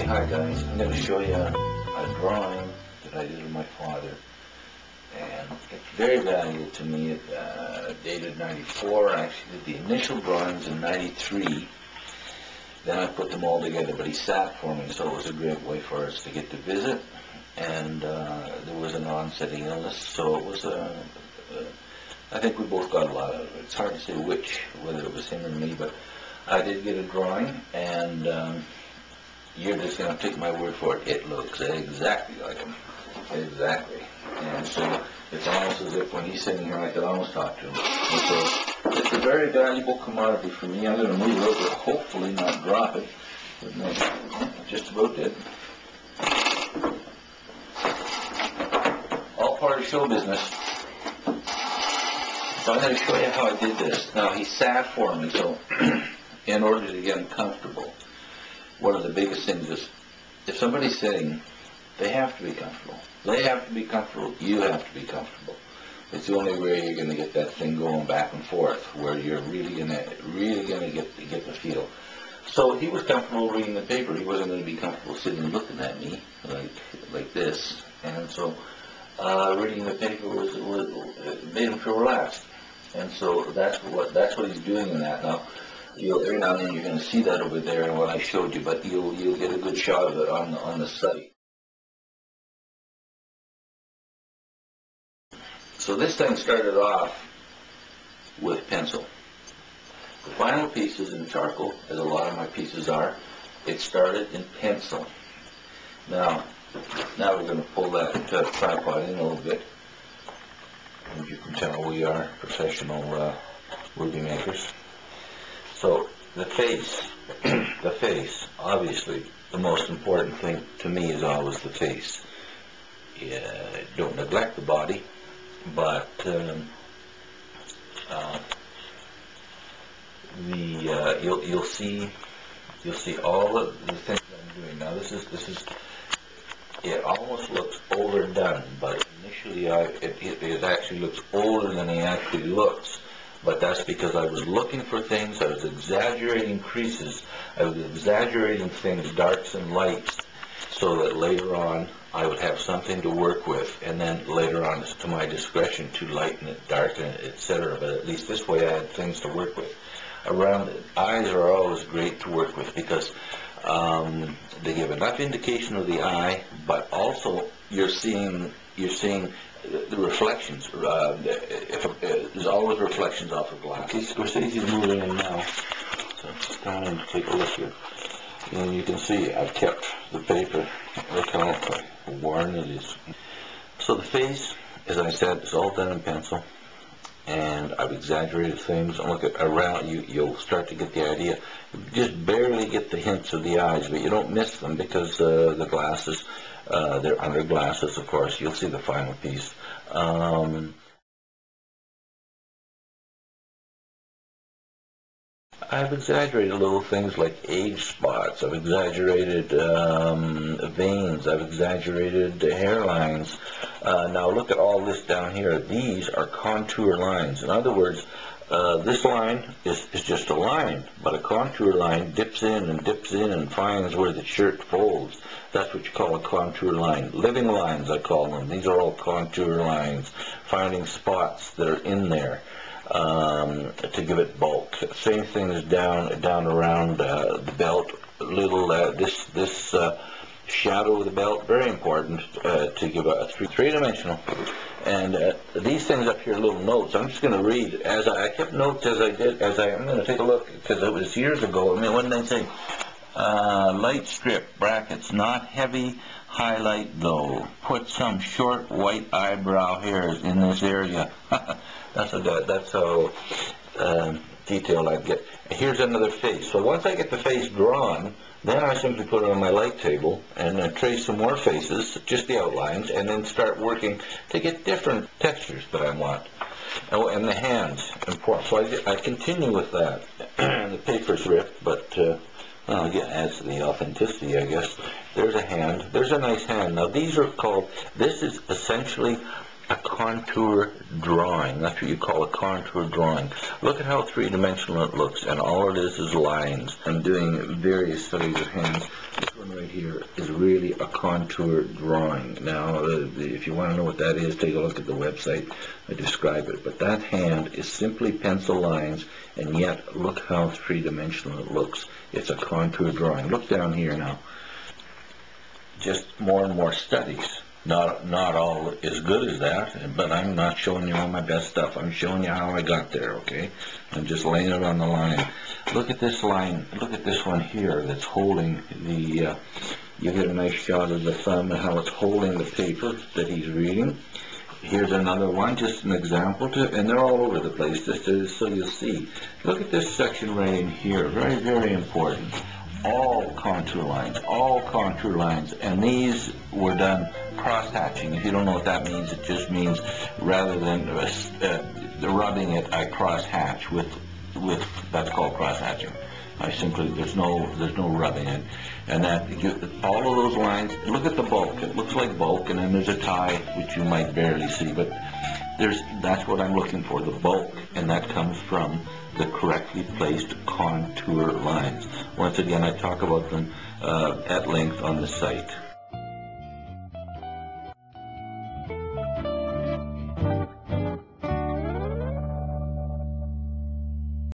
Hi guys, I'm going to show you a drawing that I did of my father, and it's very valuable to me. It dated 94. I actually did the initial drawings in 93, then I put them all together, but he sat for me, so it was a great way for us to get to visit, and there was an onsetting illness, so it was I think we both got a lot out of it. It's hard to say which, whether it was him or me, but I did get a drawing, and you're just going to take my word for it. It looks exactly like him. Exactly. And so it's almost as if when he's sitting here, I could almost talk to him. And so it's a very valuable commodity for me. I'm going to move it over, hopefully not drop it. Just about did. All part of show business. So I'm going to show you how I did this. Now, he sat for me, so in order to get him comfortable, one of the biggest things is, if somebody's sitting, they have to be comfortable. They have to be comfortable. You have to be comfortable. It's the only way you're going to get that thing going back and forth, where you're really going to get the feel. So he was comfortable reading the paper. He wasn't going to be comfortable sitting and looking at me like this. And so reading the paper made him feel relaxed. And so that's what he's doing in that now. Every now and then you're going to see that over there in what I showed you, but you'll get a good shot of it on the site. So this thing started off with pencil. The final piece is in charcoal, as a lot of my pieces are. It started in pencil. Now we're going to pull that tripod in a little bit. As you can tell, we are professional movie makers. So the face, obviously, the most important thing to me is always the face. Don't neglect the body, but you'll see all the things I'm doing now. This is it almost looks overdone, but initially it actually looks older than it actually looks. But that's because I was looking for things, I was exaggerating creases, I was exaggerating things, darks and lights, so that later on I would have something to work with, and then later on it's to my discretion to lighten it, darken it, etc. But at least this way I had things to work with. Around it, eyes are always great to work with because they give enough indication of the eye, but also you're seeing the reflections. There's always reflections off of glass. Scorsese's moving in now, so just go in and take a look here. And you can see I've kept the paper. Look how worn it is. So the face, as I said, is all done in pencil, and I've exaggerated things. Look at around you, you'll start to get the idea. You just barely get the hints of the eyes, but you don't miss them because the glasses. They're under glasses, of course. You'll see the final piece. I've exaggerated little things like age spots. I've exaggerated veins. I've exaggerated hairlines. Now look at all this down here. These are contour lines. In other words, this line is just a line, but a contour line dips in and finds where the shirt folds. That's what you call a contour line. Living lines, I call them. These are all contour lines, finding spots that are in there to give it bulk. Same thing is down around the belt. Little this shadow of the belt, very important to give a three-dimensional. And these things up here are little notes. I'm just going to read as I kept notes as I did. I'm going to take a look because it was years ago. I mean, what did they say? Light strip brackets, not heavy highlight though. Put some short white eyebrow hairs in this area. That's how detailed I get. Here's another face. So once I get the face drawn, then I simply put it on my light table and trace some more faces, just the outlines, and then start working to get different textures that I want. Oh, and the hands, important. So I continue with that. The paper's ripped, but again, adds to the authenticity, I guess. There's a hand. There's a nice hand. Now these are called, this is essentially a contour drawing. That's what you call a contour drawing. Look at how three-dimensional it looks, and all it is lines. I'm doing various studies of hands. This one right here contour drawing. Now, if you want to know what that is, take a look at the website. I describe it. But that hand is simply pencil lines, and yet look how three-dimensional it looks. It's a contour drawing. Look down here now. Just more and more studies. Not all as good as that, but I'm not showing you all my best stuff. I'm showing you how I got there, okay? I'm just laying it on the line. Look at this line. Look at this one here that's holding the, you get a nice shot of the thumb and how it's holding the paper that he's reading. Here's another one, just an example, and they're all over the place, just so you'll see. Look at this section right in here. Very, very important. All contour lines, and these were done cross-hatching. If you don't know what that means, it just means rather than rubbing it, I cross-hatch with that's called cross-hatching. I simply, there's no rubbing it, and that all of those lines. Look at the bulk. It looks like bulk, and then there's a tie which you might barely see, but that's what I'm looking for, the bulk, and that comes from the correctly placed contour lines. Once again, I talk about them at length on the site.